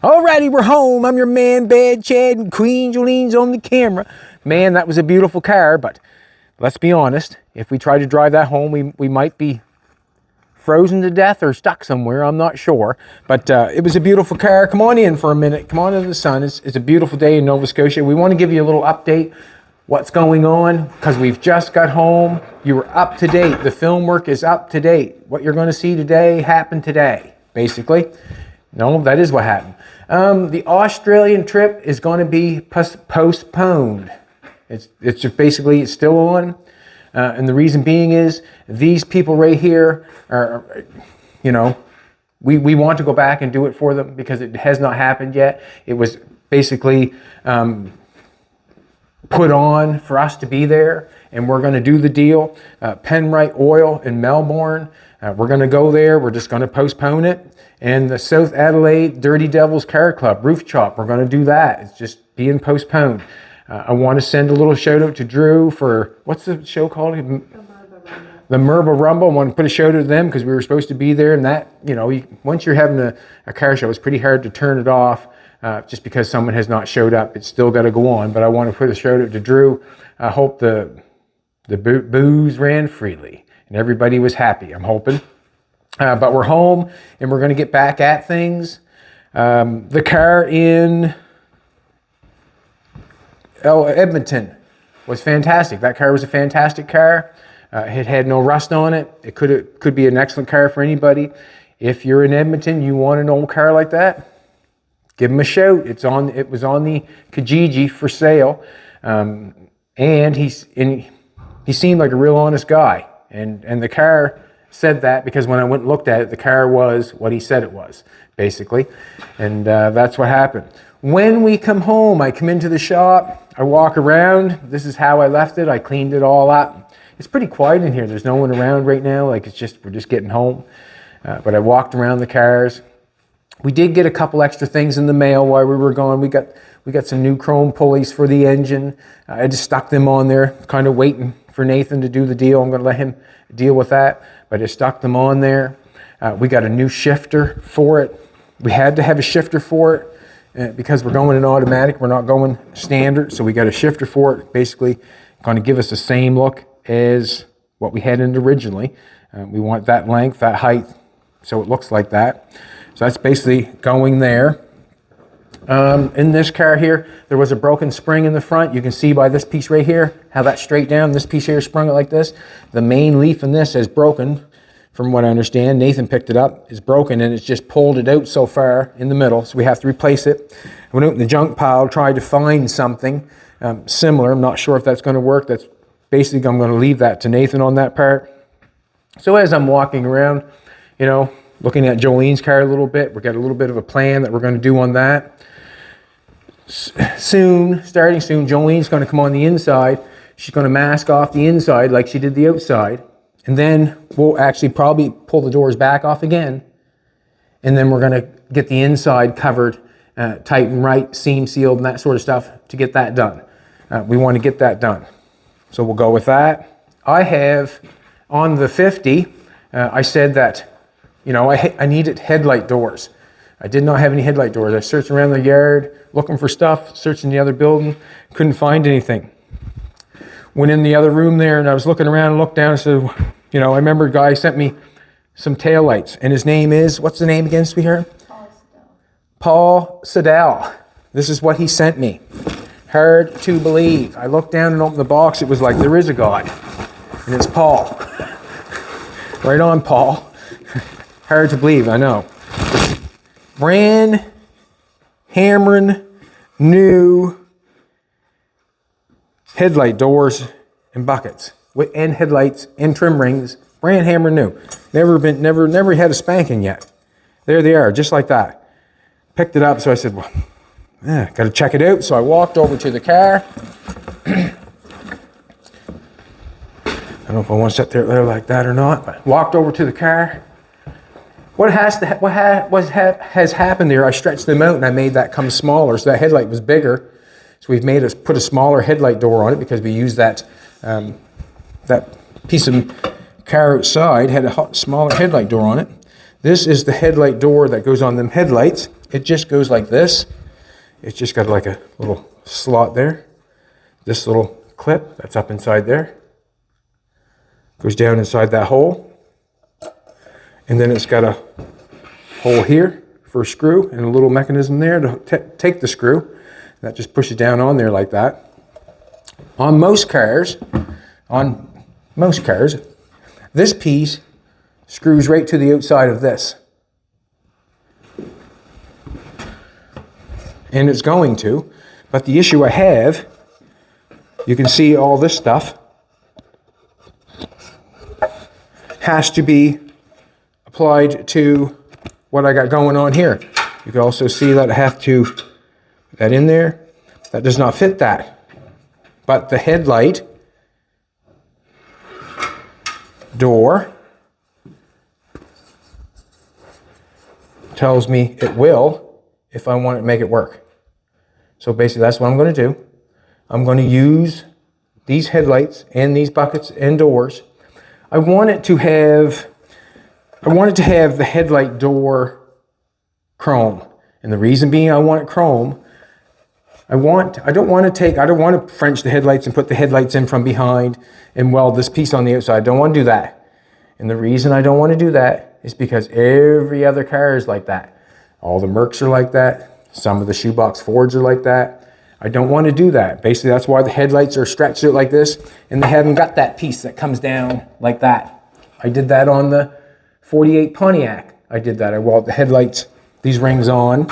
Alrighty, we're home. I'm your man, Bad Chad, and Queen Jolene's on the camera. Man, that was a beautiful car, but let's be honest. If we try to drive that home, we might be frozen to death or stuck somewhere. I'm not sure. But it was a beautiful car. Come on in for a minute. Come on into the sun. It's a beautiful day in Nova Scotia. We want to give you a little update. What's going on? Because we've just got home. You were up to date. The film work is up to date. What you're going to see today happened today, basically. No, that is what happened. The Australian trip is going to be postponed. It's just basically it's still on. And the reason being is these people right here are, you know, we want to go back and do it for them because it has not happened yet. It was basically put on for us to be there, and we're going to do the deal. Penrite Oil in Melbourne. We're going to go there. We're just going to postpone it. And the South Adelaide Dirty Devils Car Club Roof Chop. We're going to do that. It's just being postponed. I want to send a little shout out to Drew for, what's the show called? The Merba Rumble. I want to put a shout out to them because we were supposed to be there. And that, you know, once you're having a car show, it's pretty hard to turn it off just because someone has not showed up. It's still got to go on. But I want to put a shout out to Drew. I hope the booze ran freely and everybody was happy, I'm hoping. But we're home and we're going to get back at things. The car in Edmonton was fantastic. That car was a fantastic car. It had no rust on it. It could be an excellent car for anybody. If you're in Edmonton, you want an old car like that, give them a shout. It was on the Kijiji for sale. And he seemed like a real honest guy. And the car said that because when I went and looked at it, the car was what he said it was, basically. And that's what happened. When we come home, I come into the shop, I walk around. This is how I left it. I cleaned it all up. It's pretty quiet in here. There's no one around right now. Like we're just getting home. But I walked around the cars. We did get a couple extra things in the mail while we were gone. We got some new chrome pulleys for the engine. I just stuck them on there, kind of waiting for Nathan to do the deal. I'm going to let him deal with that. But I stuck them on there. We got a new shifter for it. We had to have a shifter for it because we're going in automatic. We're not going standard. So we got a shifter for it. Basically going to give us the same look as what we had in originally. We want that length, that height, so it looks like that. So that's basically going there. In this car here, there was a broken spring in the front. You can see by this piece right here, how that's straight down. This piece here sprung it like this. The main leaf in this is broken, from what I understand. Nathan picked it up, it's broken, and it's just pulled it out so far in the middle, so we have to replace it. I went out in the junk pile, tried to find something similar. I'm not sure if that's going to work. That's basically, I'm going to leave that to Nathan on that part. So as I'm walking around, you know, looking at Jolene's car a little bit, we've got a little bit of a plan that we're going to do on that. Starting soon, Jolene's going to come on the inside. She's going to mask off the inside like she did the outside. And then we'll actually probably pull the doors back off again. And then we're going to get the inside covered, tight and right, seam sealed and that sort of stuff to get that done. We want to get that done. So we'll go with that. I have, on the 50, I said that, you know, I needed headlight doors. I did not have any headlight doors. I searched around the yard, looking for stuff, searching the other building, couldn't find anything. Went in the other room there and I was looking around and looked down and said, you know, I remember a guy sent me some taillights and his name is, what's the name again, sweetheart? Paul Siddell. This is what he sent me. Hard to believe. I looked down and opened the box, it was like, there is a God. And it's Paul. Right on, Paul. Hard to believe, I know. Brand hammering new headlight doors and buckets and headlights and trim rings, brand hammering new. Never had a spanking yet. There they are, just like that. Picked it up, so I said, well, got to check it out. So I walked over to the car. I don't know if I want to sit there like that or not, but walked over to the car. What has happened there, I stretched them out and I made that come smaller, so that headlight was bigger. So we've put a smaller headlight door on it because we used that piece of car outside had a smaller headlight door on it. This is the headlight door that goes on them headlights. it just goes like this. It's just got like a little slot there. This little clip that's up inside there goes down inside that hole. And then it's got a hole here for a screw and a little mechanism there to take the screw. That just pushes down on there like that. On most cars, this piece screws right to the outside of this. And it's going to, but the issue I have, you can see all this stuff has to be applied to what I got going on here. You can also see that I have to put that in there. That does not fit that. But the headlight door tells me it will if I want to make it work. So basically that's what I'm going to do. I'm going to use these headlights and these buckets and doors. I want it to have the headlight door chrome. And the reason being I want it chrome, I don't want to French the headlights and put the headlights in from behind and weld this piece on the outside. I don't want to do that. And the reason I don't want to do that is because every other car is like that. All the Mercs are like that. Some of the shoebox Fords are like that. I don't want to do that. Basically, that's why the headlights are stretched out like this, and they haven't got that piece that comes down like that. I did that on the 48 Pontiac. I did that. I welded the headlights, these rings on.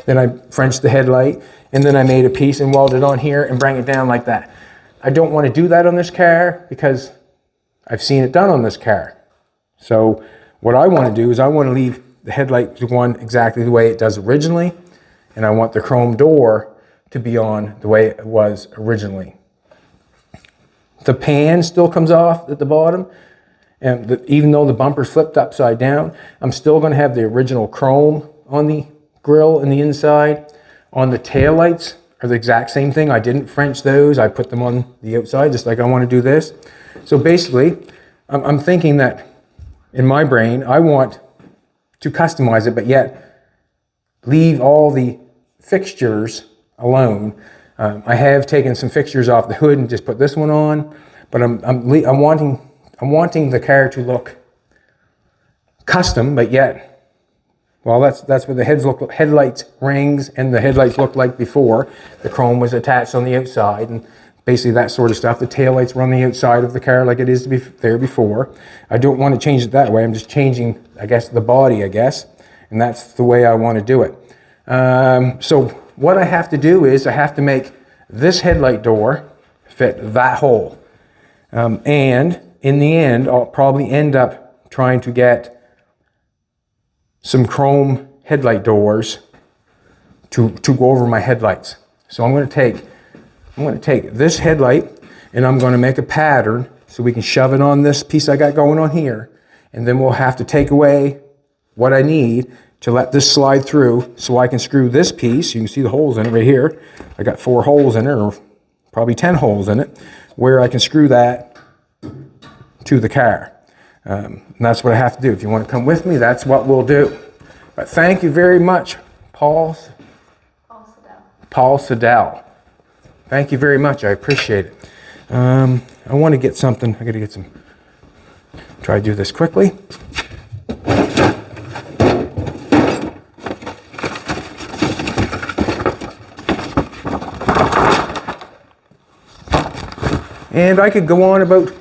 Then I Frenched the headlight, and then I made a piece and welded on here and bring it down like that. I don't want to do that on this car because I've seen it done on this car. So what I want to do is I want to leave the headlight one exactly the way it does originally, and I want the chrome door to be on the way it was originally. The pan still comes off at the bottom, and even though the bumper's flipped upside down, I'm still going to have the original chrome on the grill and the inside. On the taillights are the exact same thing. I didn't French those. I put them on the outside just like I want to do this. So basically, I'm thinking that in my brain, I want to customize it, but yet leave all the fixtures alone. I have taken some fixtures off the hood and just put this one on, but I'm wanting the car to look custom, but yet, well, that's what the headlights rings and the headlights look like before. The chrome was attached on the outside and basically that sort of stuff. The taillights were on the outside of the car like it is there before. I don't want to change it that way. I'm just changing, I guess, the body, and that's the way I want to do it. So what I have to do is I have to make this headlight door fit that hole. And in the end, I'll probably end up trying to get some chrome headlight doors to go over my headlights. So I'm going to take this headlight and I'm going to make a pattern so we can shove it on this piece I got going on here. And then we'll have to take away what I need to let this slide through so I can screw this piece. You can see the holes in it right here. I got 4 holes in it, or probably 10 holes in it, where I can screw that to the car. And that's what I have to do. If you want to come with me, that's what we'll do. But thank you very much, Paul Siddell. Thank you very much. I appreciate it. I want to get something. I got to get some. Try to do this quickly. And I could go on about,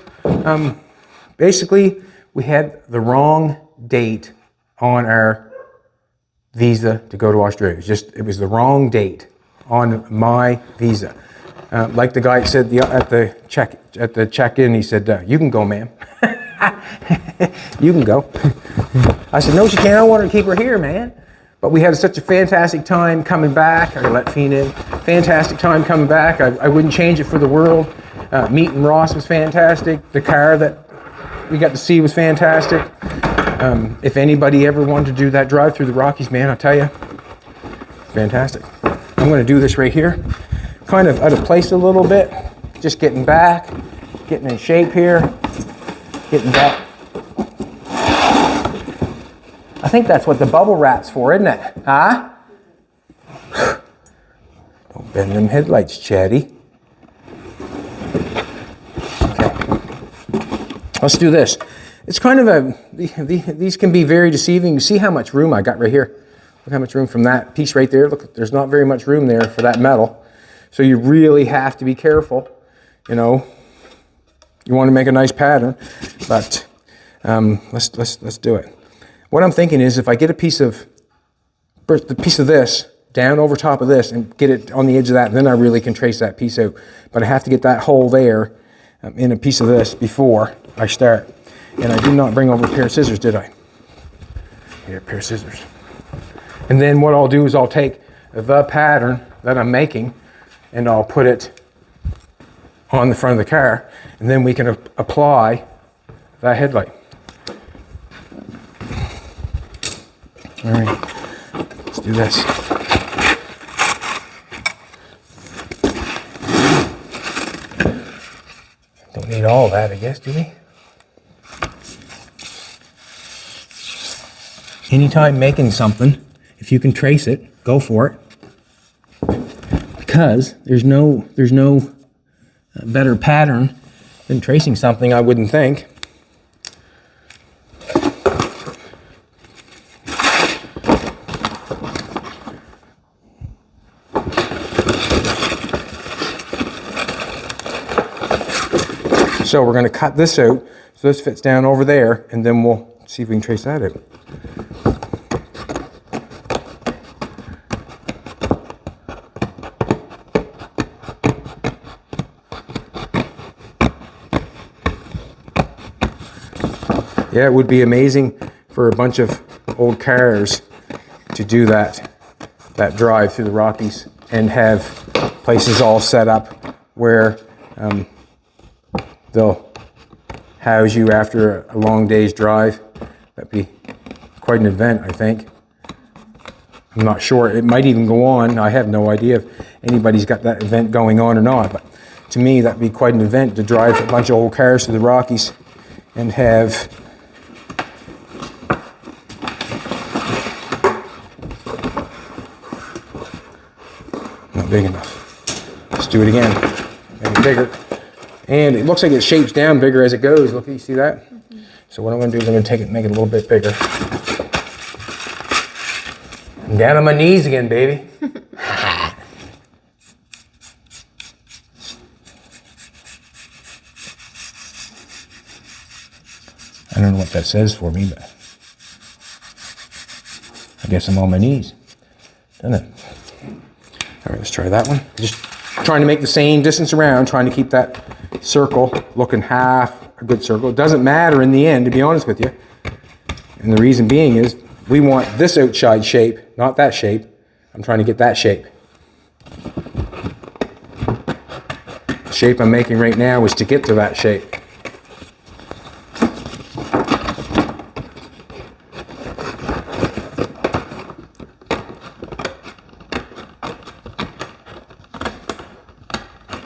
basically, we had the wrong date on our visa to go to Australia. It was the wrong date on my visa. Like the guy said at the check-in, he said, "You can go, ma'am." You can go. I said, "No, she can't. I want her to keep her here, man." But we had such a fantastic time coming back. I let Fiend in. Fantastic time coming back. I wouldn't change it for the world. Meeting Ross was fantastic. The car that we got to see was fantastic. If anybody ever wanted to do that drive through the Rockies, man, I'll tell you, fantastic. I'm going to do this right here. Kind of out of place a little bit. Just getting back, getting in shape here, getting back. I think that's what the bubble wrap's for, isn't it? Huh? Don't bend them headlights, Chatty. Okay. Let's do this. It's kind of these can be very deceiving. You see how much room I got right here? Look how much room from that piece right there. Look, there's not very much room there for that metal. So you really have to be careful, you know. You want to make a nice pattern, but let's do it. What I'm thinking is if I get the piece of this down over top of this and get it on the edge of that, then I really can trace that piece out. But I have to get that hole there in a piece of this before I start. And I did not bring over a pair of scissors, did I? Here, a pair of scissors. And then what I'll do is I'll take the pattern that I'm making and I'll put it on the front of the car, and then we can apply that headlight. All right, let's do this. Don't need all that, I guess, do we? Anytime making something, if you can trace it, go for it. Because there's no better pattern than tracing something, I wouldn't think. So we're going to cut this out so this fits down over there, and then we'll see if we can trace that out. Yeah, it would be amazing for a bunch of old cars to do that drive through the Rockies and have places all set up where they'll house you after a long day's drive. That'd be quite an event, I think. I'm not sure. It might even go on. I have no idea if anybody's got that event going on or not. But to me, that'd be quite an event to drive a bunch of old cars through the Rockies and have not big enough. Let's do it again. Make it bigger. And it looks like it shapes down bigger as it goes. Look, you see that? Mm-hmm. So what I'm going to do is I'm going to take it and make it a little bit bigger. I'm down on my knees again, baby. I don't know what that says for me, but I guess I'm on my knees. Doesn't it? All right, let's try that one. Just trying to make the same distance around, trying to keep that circle looking half a good circle. It doesn't matter in the end, to be honest with you. And the reason being is we want this outside shape, not that shape. I'm trying to get that shape. The shape I'm making right now is to get to that shape.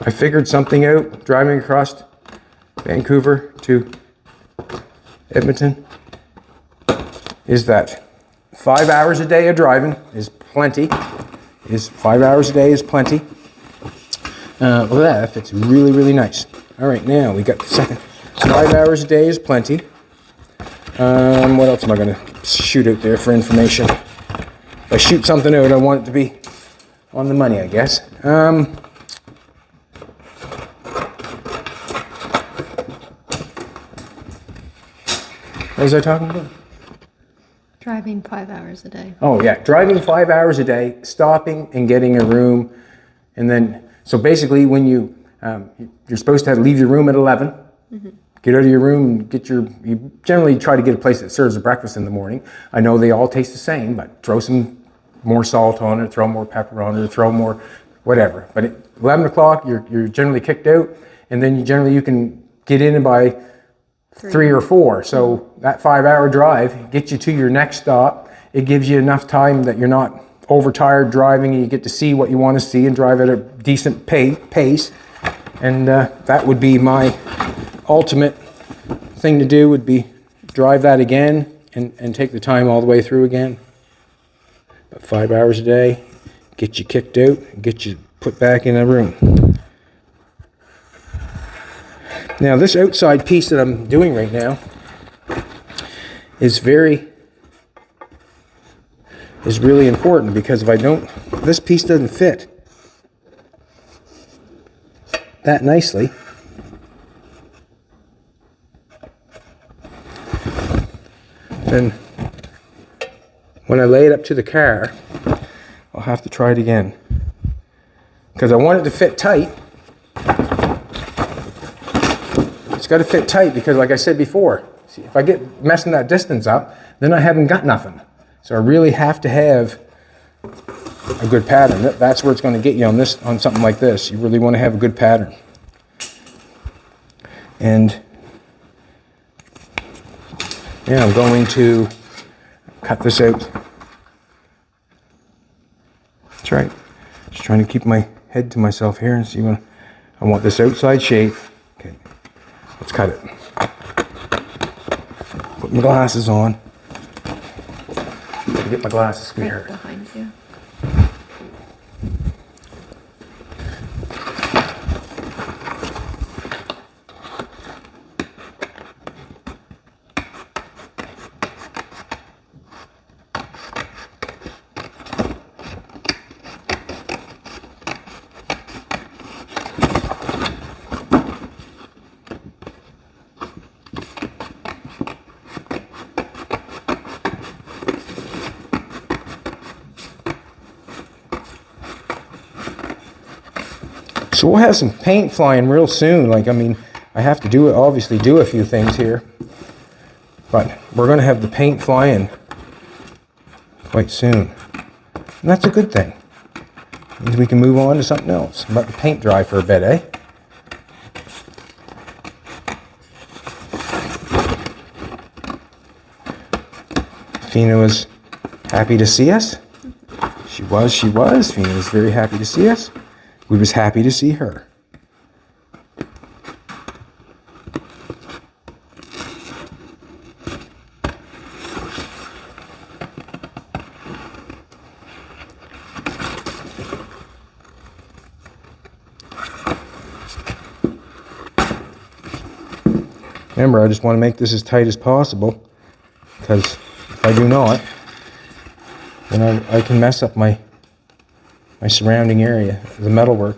I figured something out driving across Vancouver to Edmonton is that 5 hours a day of driving is plenty. 5 hours a day is plenty. Look at that fits really, really nice. All right, now we got the second. 5 hours a day is plenty. What else am I going to shoot out there for information? If I shoot something out, I want it to be on the money, I guess. What was I talking about? Driving 5 hours a day. Oh yeah, driving 5 hours a day, stopping and getting a room, and then so basically when you're supposed to leave your room at 11, mm-hmm. Get out of your room, you generally try to get a place that serves a breakfast in the morning. I know they all taste the same, but throw some more salt on it, throw more pepper on it, throw more whatever. But at 11 o'clock, you're generally kicked out, and then you can get in by 3 or 4. So that 5 hour drive gets you to your next stop. It gives you enough time that you're not overtired driving, and you get to see what you want to see and drive at a decent pace. And that would be my ultimate thing to do, would be drive that again and take the time all the way through again. But 5 hours a day, get you kicked out, and get you put back in a room. Now this outside piece that I'm doing right now is really important, because if this piece doesn't fit that nicely, then when I lay it up to the car, I'll have to try it again. Because I want it to fit tight. It's got to fit tight because, like I said before, see, if I get messing that distance up, then I haven't got nothing. So I really have to have a good pattern. That's where it's going to get you on something like this. You really want to have a good pattern. And yeah, I'm going to cut this out. That's right. Just trying to keep my head to myself here and see when I want this outside shape. Okay, let's cut it. Put my glasses on. Gotta get my glasses Right here. behind you. So we'll have some paint flying real soon. Like, I mean, I have to obviously do a few things here, but we're going to have the paint flying quite soon. And that's a good thing. Means we can move on to something else. Let the paint dry for a bit, eh? Fina was happy to see us. She was. Fina was very happy to see us. We was happy to see her. Remember, I just want to make this as tight as possible, because if I do not, then I can mess up my surrounding area, the metalwork.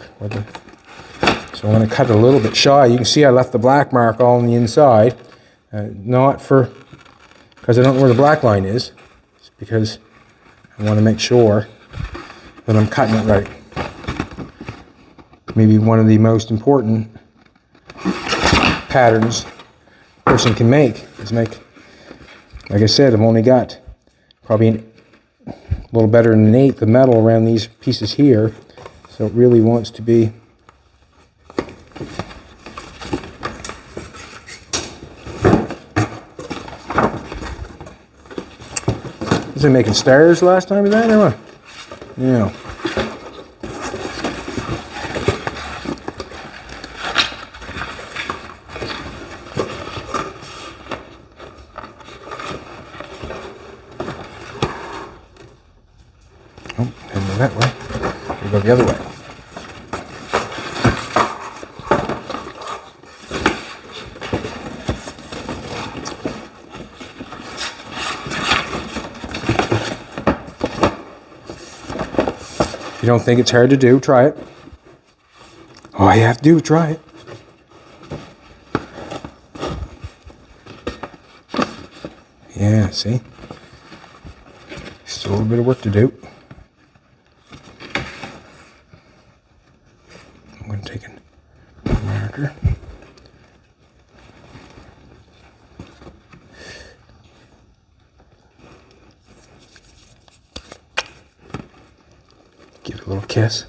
So I'm going to cut a little bit shy. You can see I left the black mark all on the inside. Not because I don't know where the black line is. It's because I want to make sure that I'm cutting it right. Maybe one of the most important patterns a person can make is like I said, I've only got probably a little better than an eighth of metal around these pieces here, so it really wants to be was I making stars last time? Is that or what? Yeah. Oh, didn't go that way. We go the other way. If you don't think it's hard to do, try it. All you have to do is try it. Yeah, see? Still a little bit of work to do. I'm going to take a marker. Give it a little kiss.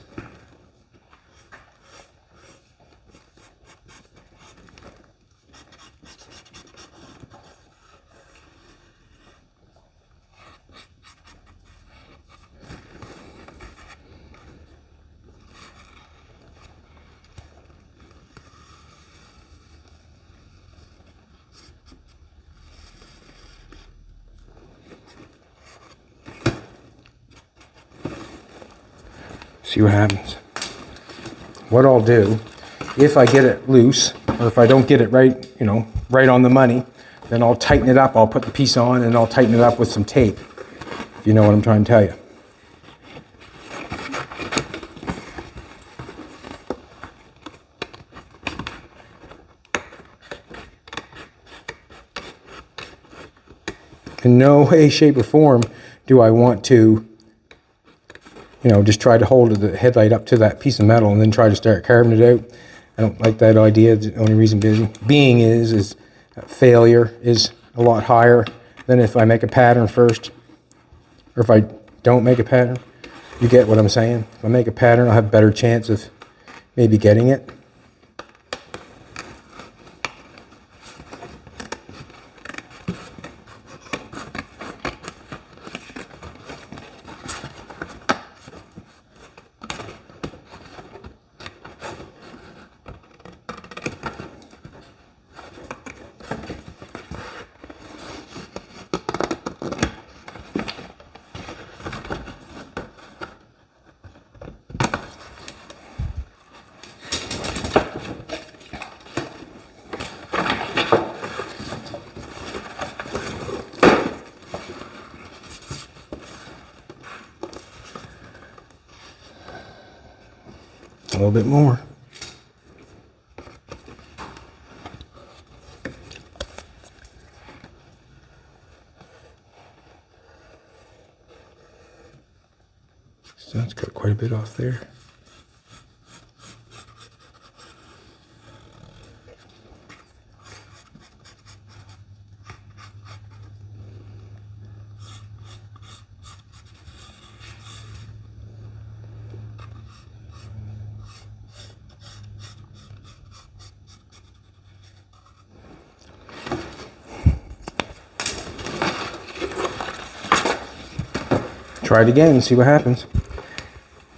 See what happens. What I'll do, if I get it loose, or if I don't get it right, you know, right on the money, then I'll tighten it up. I'll put the piece on and I'll tighten it up with some tape, if you know what I'm trying to tell you. In no way, shape, or form do I want to, you know, just try to hold the headlight up to that piece of metal and then try to start carving it out. I don't like that idea. The only reason being is failure is a lot higher than if I make a pattern first, or if I don't make a pattern. You get what I'm saying? If I make a pattern, I'll have a better chance of maybe getting it. A little bit more. So that's got quite a bit off there. Try it again and see what happens.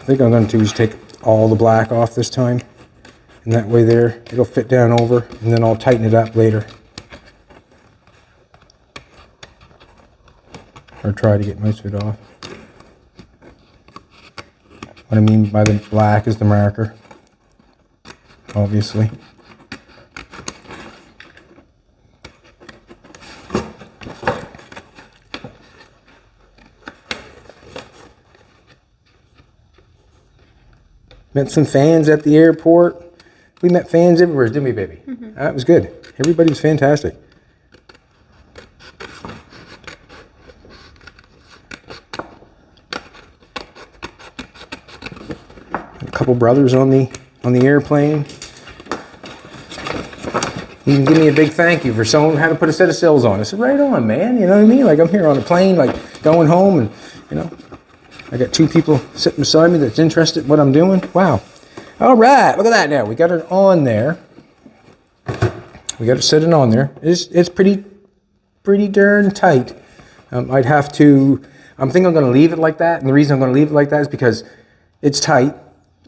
I think I'm going to do is take all the black off this time, and that way there it'll fit down over, and then I'll tighten it up later, or try to get most of it off. What I mean by the black is the marker, obviously. Met some fans at the airport. We met fans everywhere, didn't we, baby? Mm-hmm. That was good. Everybody was fantastic. A couple brothers on the airplane. You can give me a big thank you for showing how to put a set of sills on. I said, right on, man. You know what I mean? Like, I'm here on a plane, like going home, and you know, I got two people sitting beside me that's interested in what I'm doing. Wow. All right, look at that now. We got it on there. We got it sitting on there. It's pretty darn tight. I'd have to, I'm thinking I'm going to leave it like that. And the reason I'm going to leave it like that is because it's tight.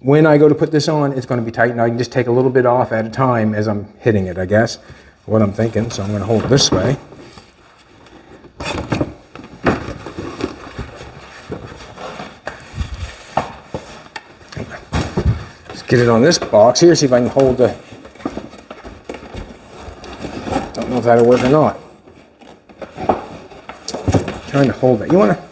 When I go to put this on, it's going to be tight. And I can just take a little bit off at a time as I'm hitting it, I guess. What I'm thinking. So I'm going to hold it this way. Get it on this box here, see if I can hold the, don't know if that'll work or not. Trying to hold it. You want to,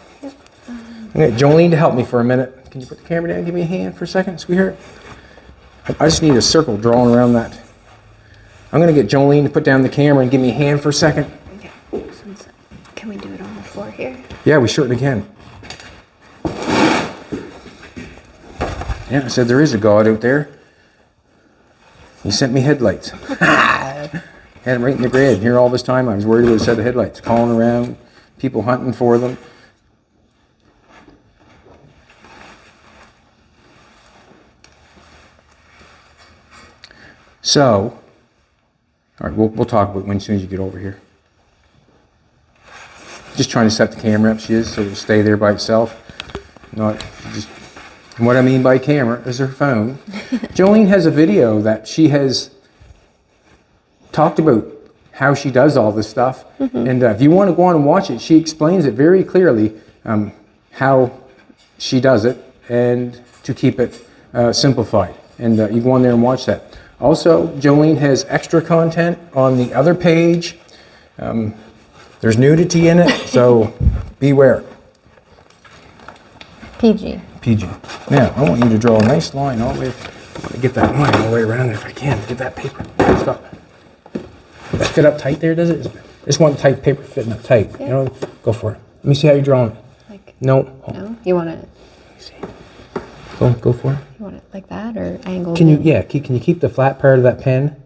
I'm going to get Jolene to help me for a minute. Can you put the camera down and give me a hand for a second, sweetheart? I just need a circle drawn around that. I'm going to get Jolene to put down the camera and give me a hand for a second. Okay. Can we do it on the floor here? Yeah, we certainly can. Yeah, I said there is a God out there. He sent me headlights. Had them right in the grid. Here all this time I was worried about a set of headlights. Calling around, people hunting for them. So, all right, we'll talk about when as soon as you get over here. Just trying to set the camera up, she is, so it'll stay there by itself. Not just. And what I mean by camera is her phone. Jolene has a video that she has talked about how she does all this stuff. Mm-hmm. And if you want to go on and watch it, she explains it very clearly how she does it. And to keep it simplified. And you can go on there and watch that. Also, Jolene has extra content on the other page. There's nudity in it, so beware. PG. PG. Now, I want you to draw a nice line all the way. I want to get that line all the way around if I can. Get that paper. Stop. Does that fit up tight there, does it? Just want tight paper fitting up tight. Yeah. You know, go for it. Let me see how you're drawing it. Like, no. no? You want it? Let me see. Go for it. You want it like that or angled? Can you? Yeah. Can you keep the flat part of that pen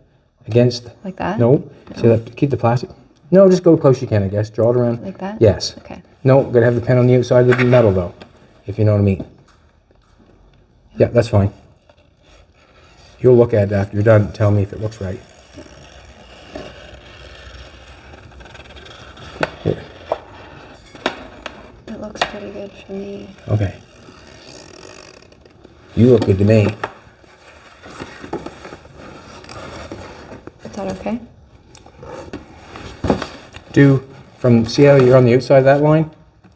against? Like that? No. See that? Keep the plastic. No, just go close you can. I guess. Draw it around. Like that? Yes. Okay. No, gotta have the pen on the outside of the metal though, if you know what I mean. Yeah, that's fine. You'll look at it after you're done and tell me if it looks right. Here. It looks pretty good for me. Okay. You look good to me. Is that okay? See how you're on the outside of that line?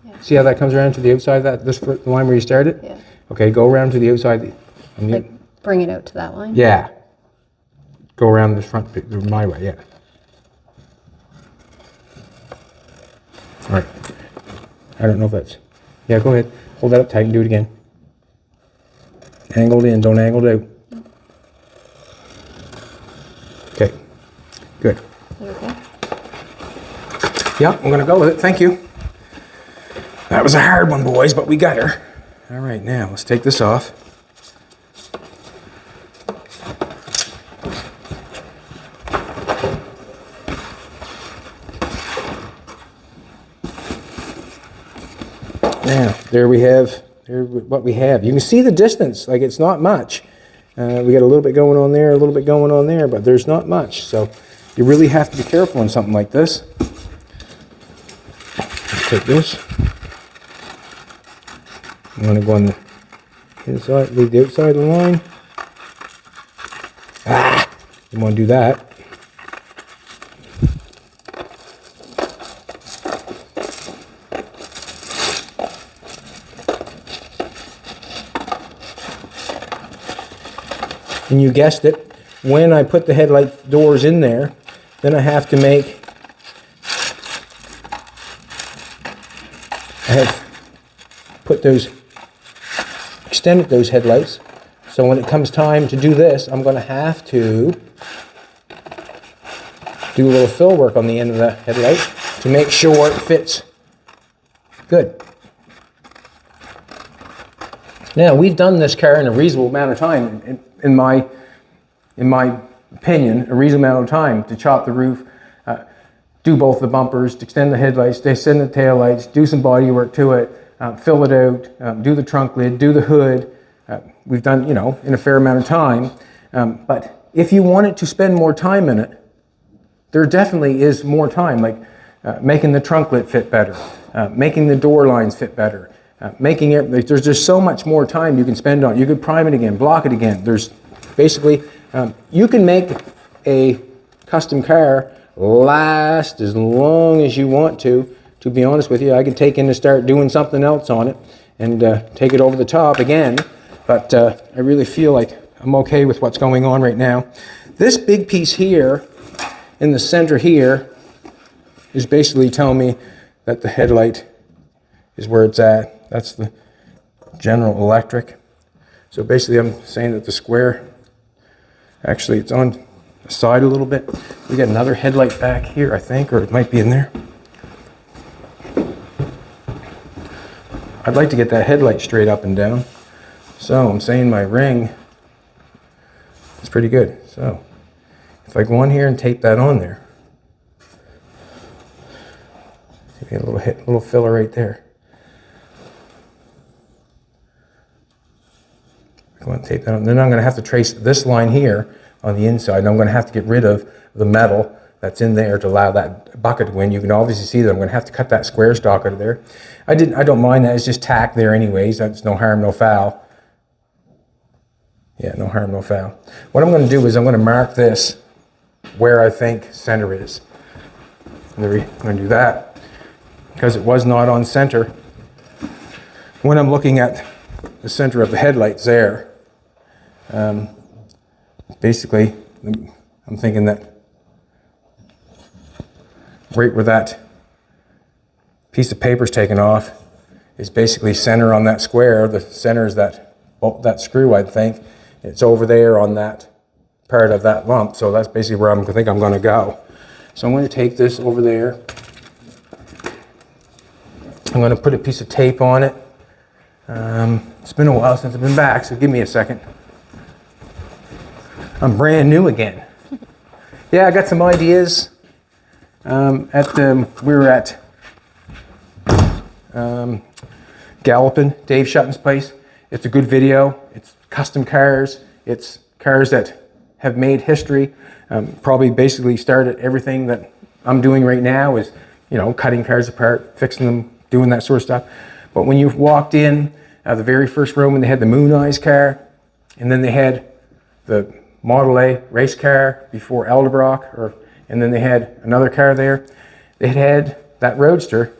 Yeah. See how that comes around to the outside of that, this the line where you started? Yeah. Okay, go around to the outside. Like bring it out to that line? Yeah. Go around the front, my way, yeah. All right. I don't know if that's, yeah, go ahead. Hold that up tight and do it again. Angled in, don't angle it out. Okay, good. Is that okay? Yeah, I'm gonna go with it, thank you. That was a hard one, boys, but we got her. All right, now, let's take this off. Now, there we have what we have. You can see the distance, like it's not much. We got a little bit going on there, a little bit going on there, but there's not much. So you really have to be careful on something like this. Let's take this. I'm going to go on the inside, leave the outside of the line. Ah! You want to do that. And you guessed it, when I put the headlight doors in there, then I have to put those, extended those headlights. So when it comes time to do this, I'm going to have to do a little fill work on the end of the headlight to make sure it fits good. Now, we've done this car in a reasonable amount of time, in my opinion, a reasonable amount of time to chop the roof, do both the bumpers, to extend the headlights, to extend the taillights, do some body work to it, fill it out, do the trunk lid, do the hood. We've done, in a fair amount of time. But if you wanted to spend more time in it, there definitely is more time, like making the trunk lid fit better, making the door lines fit better, making it, there's just so much more time you can spend on it. You could prime it again, block it again. There's basically, you can make a custom car last as long as you want to be honest with you. I could take in and start doing something else on it and take it over the top again, but I really feel like I'm okay with what's going on right now. This big piece here, in the center here, is basically telling me that the headlight is where it's at. That's the General Electric. So basically I'm saying that the square, actually it's on the side a little bit. We got another headlight back here, I think, or it might be in there. I'd like to get that headlight straight up and down. So I'm saying my ring is pretty good. So if I go on here and tape that on there, you get a little filler right there. Go and tape that on. Then I'm going to have to trace this line here on the inside, and I'm going to have to get rid of the metal that's in there to allow that bucket to go in. You can obviously see that I'm going to have to cut that square stock out of there. I don't mind that. It's just tack there anyways. That's no harm, no foul. Yeah, no harm, no foul. What I'm going to do is I'm going to mark this where I think center is. I'm going to do that because it was not on center when I'm looking at the center of the headlights there. Basically, I'm thinking that right where that piece of paper's taken off is basically center on that square. The center is that screw, I think. It's over there on that part of that lump. So that's basically where I think I'm going to go. So I'm going to take this over there. I'm going to put a piece of tape on it. It's been a while since I've been back, so give me a second. I'm brand new again. Yeah, I got some ideas. We were at Gallopin', Dave Shutton's place. It's a good video. It's custom cars. It's cars that have made history. Probably basically started everything that I'm doing right now is, you know, cutting cars apart, fixing them, doing that sort of stuff. But when you walked in the very first room and they had the Moon Eyes car, and then they had the Model A race car before Eldebrock, and then they had another car there. They had that Roadster.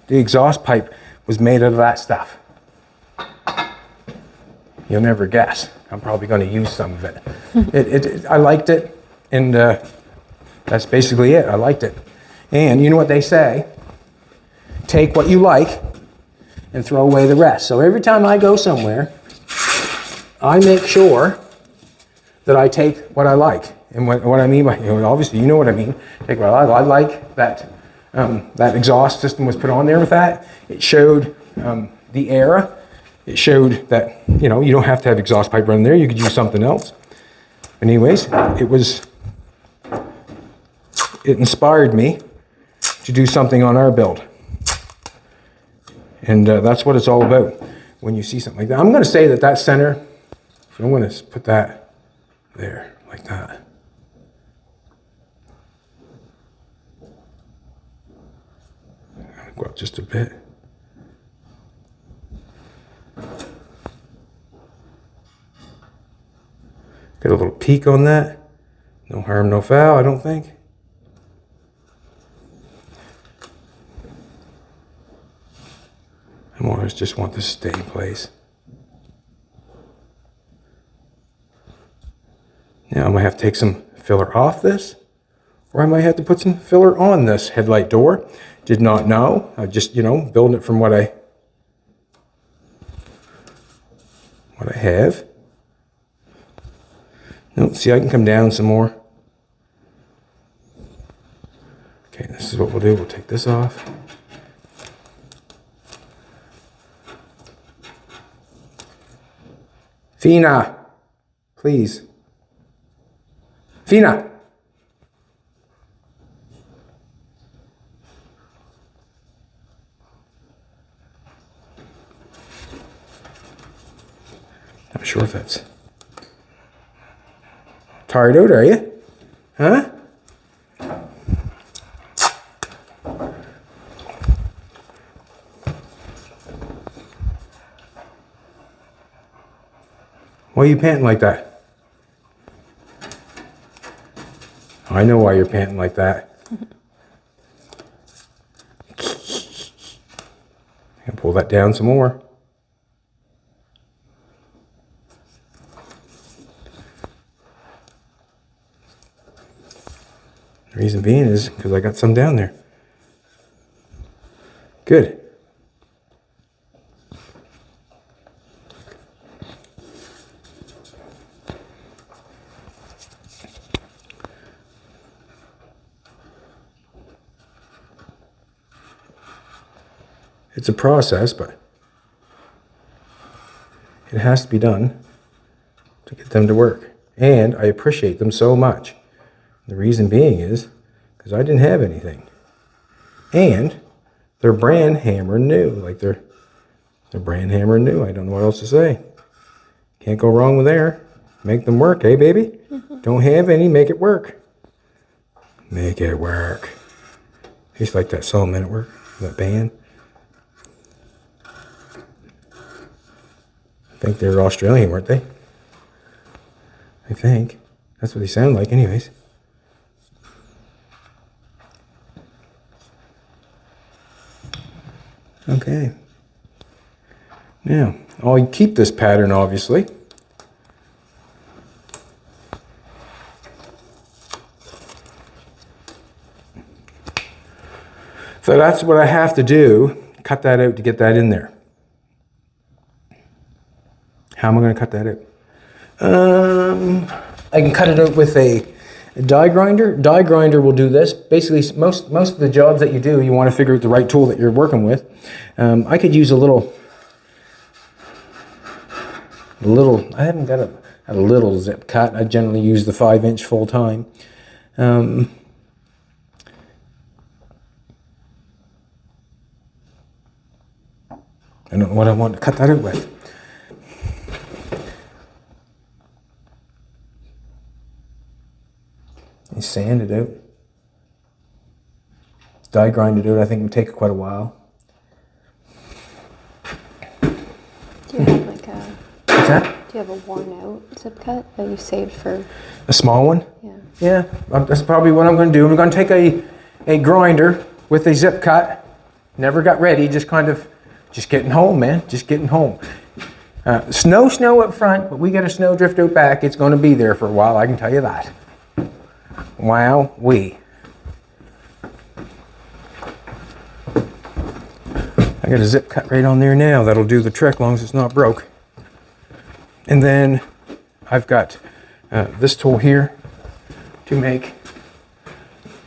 The exhaust pipe was made out of that stuff. You'll never guess. I'm probably going to use some of it. I liked it, and that's basically it. I liked it. And you know what they say? Take what you like and throw away the rest. So every time I go somewhere, I make sure that I take what I like. And what I mean by, you know, obviously you know what I mean. Take what I like. I like that that exhaust system was put on there with that. It showed the era. It showed that, you know, you don't have to have exhaust pipe running there. You could use something else. But anyways, it inspired me to do something on our build. And that's what it's all about when you see something like that. I'm going to say that center, so I'm going to put that there, like that. Go up just a bit. Get a little peak on that. No harm, no foul, I don't think. I always just want this to stay in place. Now I might have to take some filler off this, or I might have to put some filler on this headlight door. Did not know. I just, you know, building it from what I have. Nope, see, I can come down some more. Okay, this is what we'll do. We'll take this off. Fina, please. Fina. Not sure if that's tired out, are you? Huh? Why are you panting like that? I know why you're panting like that. I can pull that down some more. The reason being is because I got some down there. Good. It's a process, but it has to be done to get them to work. And I appreciate them so much. The reason being is because I didn't have anything. And they're brand hammer new. Like they're brand hammer new. I don't know what else to say. Can't go wrong with there. Make them work, eh, baby? Don't have any, make it work. Make it work. I used to like that song, Men at Work, that band. I think they're Australian, weren't they? I think. That's what they sound like anyways. Okay. Now, I'll keep this pattern, obviously. So that's what I have to do, cut that out to get that in there. How am I going to cut that out? I can cut it out with a die grinder. Die grinder will do this. Basically, most of the jobs that you do, you want to figure out the right tool that you're working with. I could use a little, I haven't got a little zip cut. I generally use the 5-inch full time. I don't know what I want to cut that out with. And sand it out. Die grind it out, I think would take quite a while. Do you have like a... What's that? Do you have a worn out zip cut that you saved for... A small one? Yeah. Yeah, that's probably what I'm going to do. I'm going to take a grinder with a zip cut. Never got ready, just getting home, man. Just getting home. Snow up front, but we got a snow drift out back. It's going to be there for a while, I can tell you that. Wow, I got a zip cut right on there now. That'll do the trick, as long as it's not broke. And then I've got this tool here to make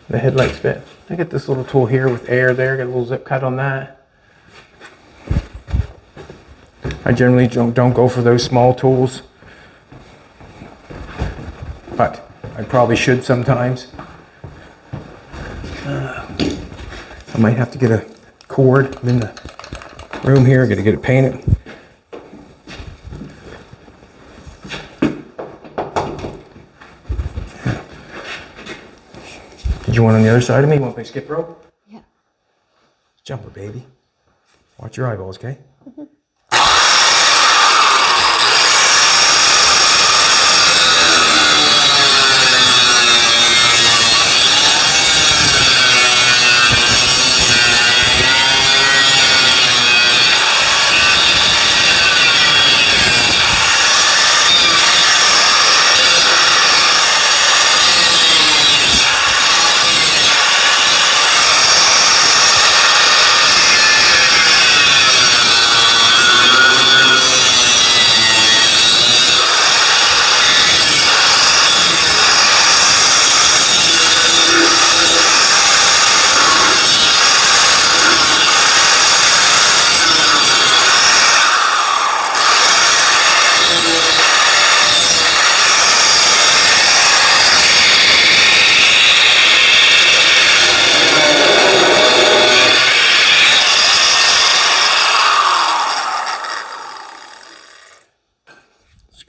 the headlights fit. I got this little tool here with air there. Got a little zip cut on that. I generally don't go for those small tools, but I probably should sometimes. I might have to get a cord. I'm in the room here. I got to get it painted. Did you want on the other side of me? Want to play skip rope? Yeah. Jumper, baby. Watch your eyeballs, okay?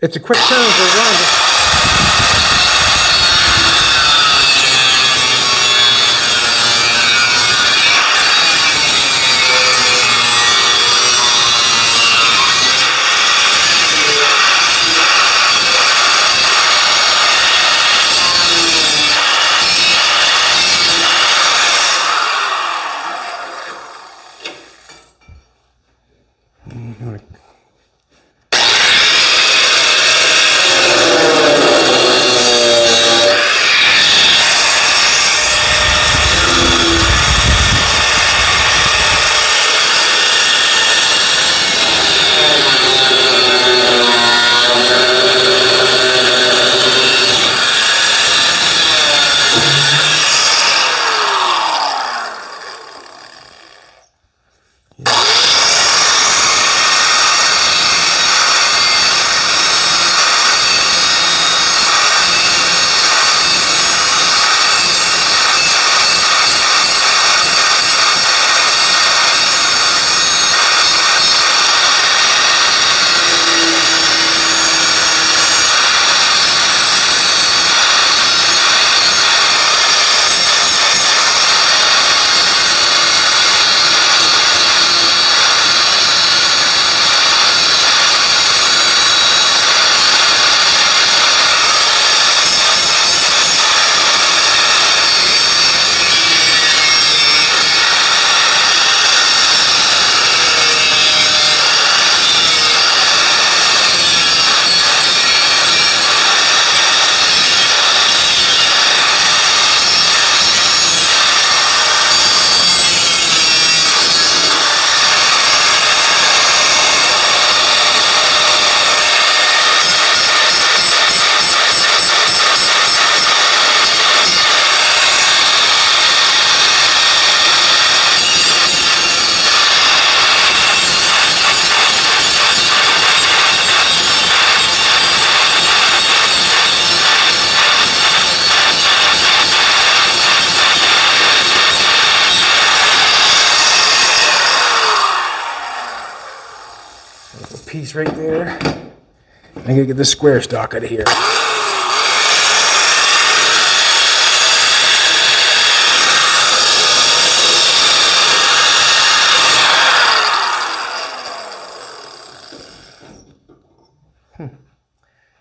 It's a quick turn for a grinder. piece right there. I'm gonna get this square stock out of here.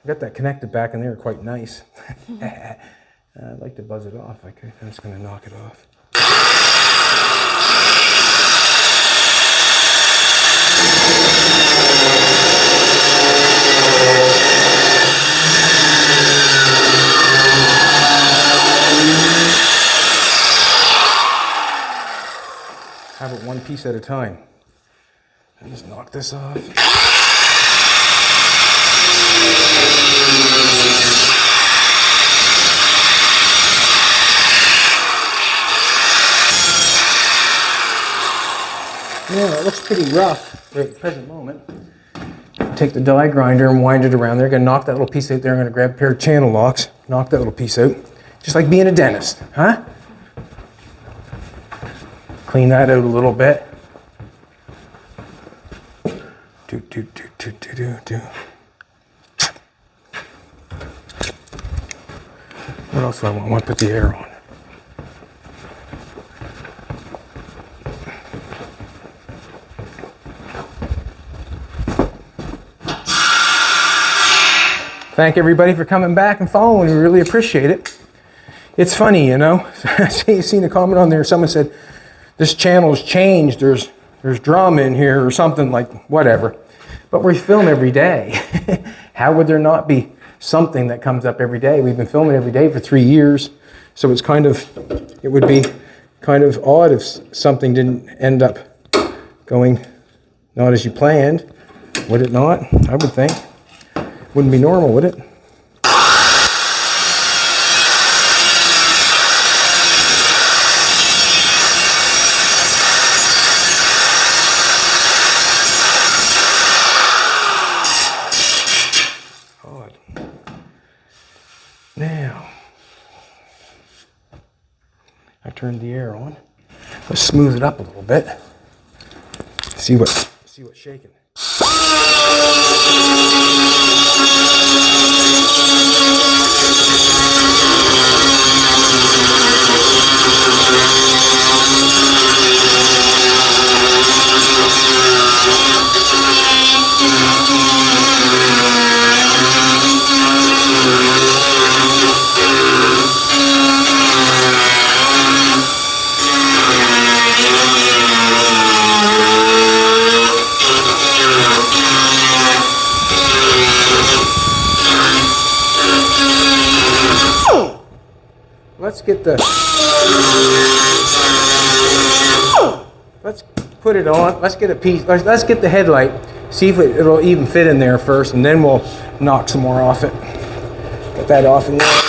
Got that connected back in there quite nice. I'd like to buzz it off. I could. I'm just gonna knock it off. Have it one piece at a time. And just knock this off. Yeah, it looks pretty rough right at the present moment. Take the die grinder and wind it around there. Gonna knock that little piece out there. I'm gonna grab a pair of channel locks, knock that little piece out. Just like being a dentist, huh? Clean that out a little bit. What else do I want? I want to put the air on. Thank everybody for coming back and following. We really appreciate it. It's funny, you know. I seen a comment on there. Someone said, this channel's changed. There's drama in here or something, like whatever. But we film every day. How would there not be something that comes up every day? We've been filming every day for 3 years. So it's it would be kind of odd if something didn't end up going not as you planned. Would it not? I would think. Wouldn't be normal, would it? Odd. Now, I turned the air on. Let's smooth it up a little bit. See what's shaking. Let's put it on. Let's get a piece. Let's get the headlight. See if it'll even fit in there first, and then we'll knock some more off it. Get that off in there.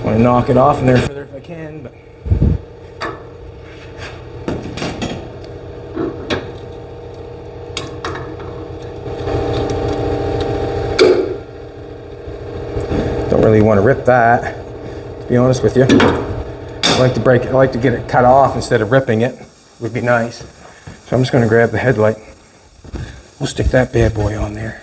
Want to knock it off in there further if I can, but don't really want to rip that, to be honest with you. I like to break it. I like to get it cut off instead of ripping it. Would be nice. So I'm just going to grab the headlight. We'll stick that bad boy on there.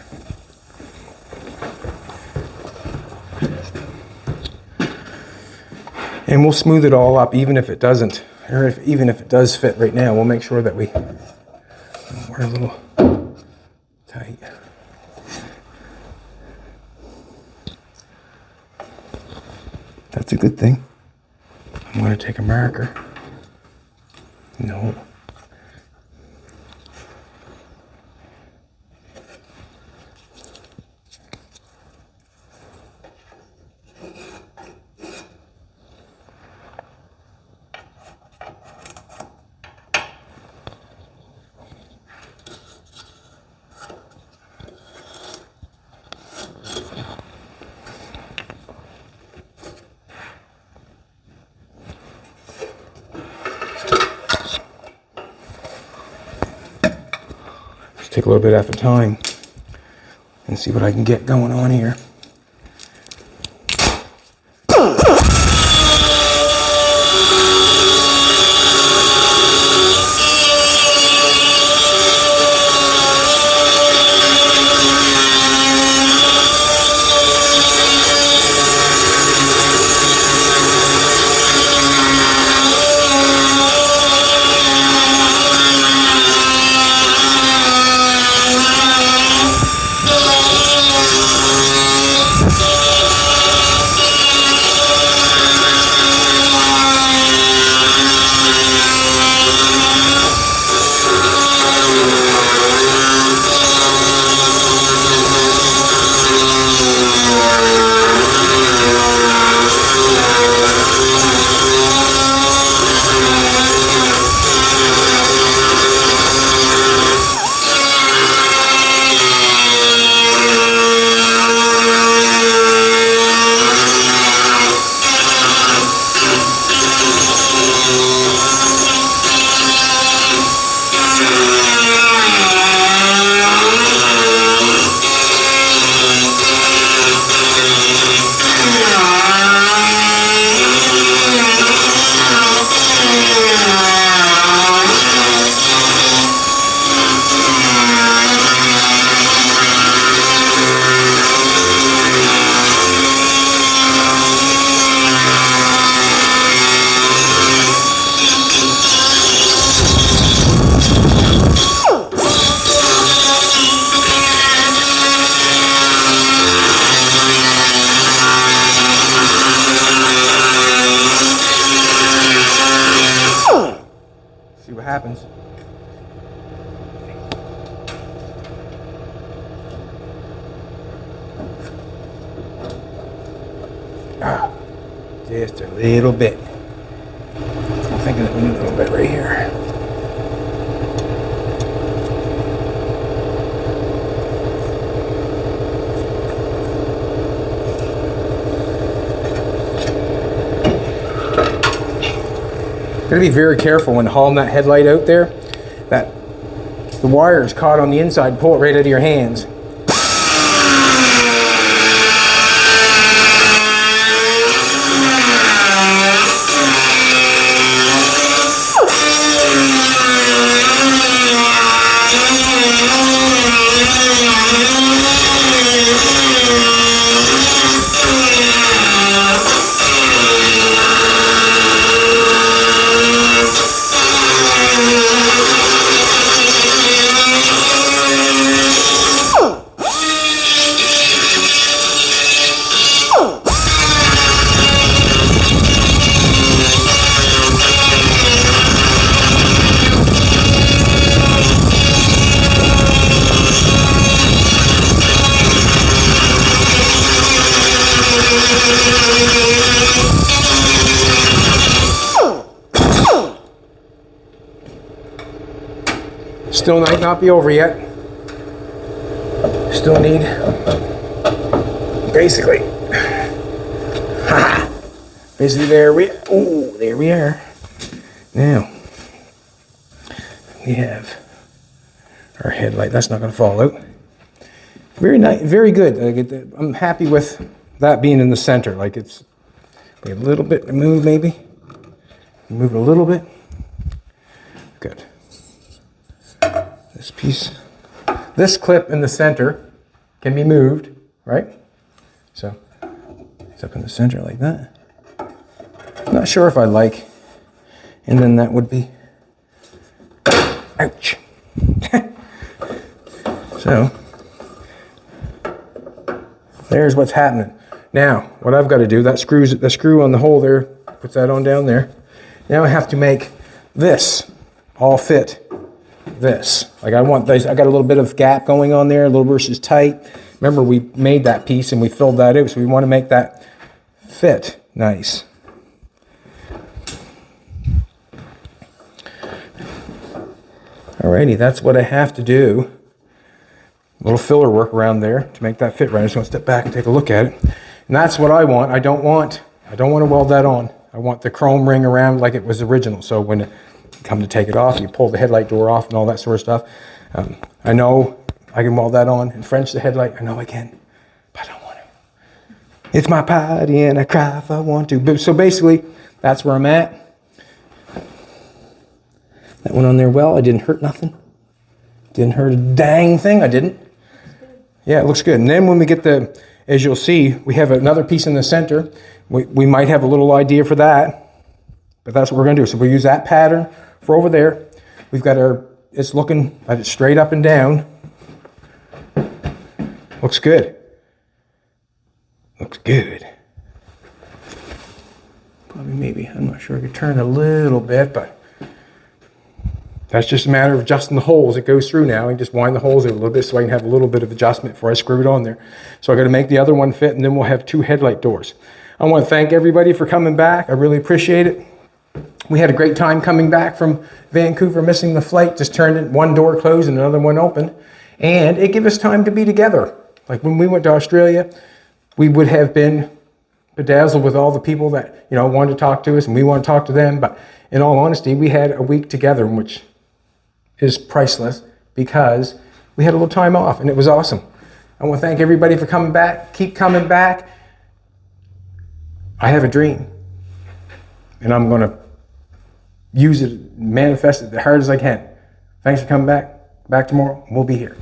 And we'll smooth it all up, even if it doesn't, or even if it does fit right now. We'll make sure that we're a little tight. That's a good thing. I'm going to take a marker. No. take a little bit at a time and see what I can get going on here. See what happens. Just a little bit. I'm thinking that we need a little bit right here. Gotta be very careful when hauling that headlight out there, that the wire is caught on the inside. Pull it right out of your hands. Still might not be over yet. Still need, basically, basically there we are. Now, we have our headlight. That's not going to fall out. Very nice, very good. I'm happy with that being in the center. Like it's a little bit removed, maybe. Move it a little bit. Good. This piece, this clip in the center can be moved, right? So it's up in the center like that. I'm not sure if I like, and then that would be, ouch. So there's what's happening. Now, what I've got to do, that screw on the hole there, puts that on down there. Now I have to make this all fit this. Like I want this, I got a little bit of gap going on there, a little versus tight. Remember we made that piece and we filled that out, so we want to make that fit nice. Alrighty, that's what I have to do. A little filler work around there to make that fit right. I just want to step back and take a look at it. And that's what I want. I don't want to weld that on. I want the chrome ring around like it was original. So when you come to take it off, you pull the headlight door off and all that sort of stuff. I know I can weld that on and French the headlight. I know I can, but I don't want to. It's my party and I cry if I want to. But, so basically, that's where I'm at. That went on there well. I didn't hurt nothing. Didn't hurt a dang thing. I didn't. Yeah, it looks good. And then when we get the, as you'll see, we have another piece in the center. We might have a little idea for that, but that's what we're going to do. So we'll use that pattern for over there. We've got our, it's looking at it straight up and down. Looks good. Looks good. Probably maybe, I'm not sure, I could turn a little bit, but that's just a matter of adjusting the holes. It goes through now and just wind the holes in a little bit so I can have a little bit of adjustment before I screw it on there. So I got to make the other one fit, and then we'll have 2 headlight doors. I want to thank everybody for coming back. I really appreciate it. We had a great time coming back from Vancouver, missing the flight, just turned one door closed and another one open. And it gave us time to be together. Like when we went to Australia, we would have been bedazzled with all the people that, you know, wanted to talk to us and we want to talk to them. But in all honesty, we had a week together, which is priceless because we had a little time off and it was awesome. I want to thank everybody for coming back. Keep coming back. I have a dream and I'm going to use it, manifest it as hard as I can. Thanks for coming back. Back tomorrow. We'll be here.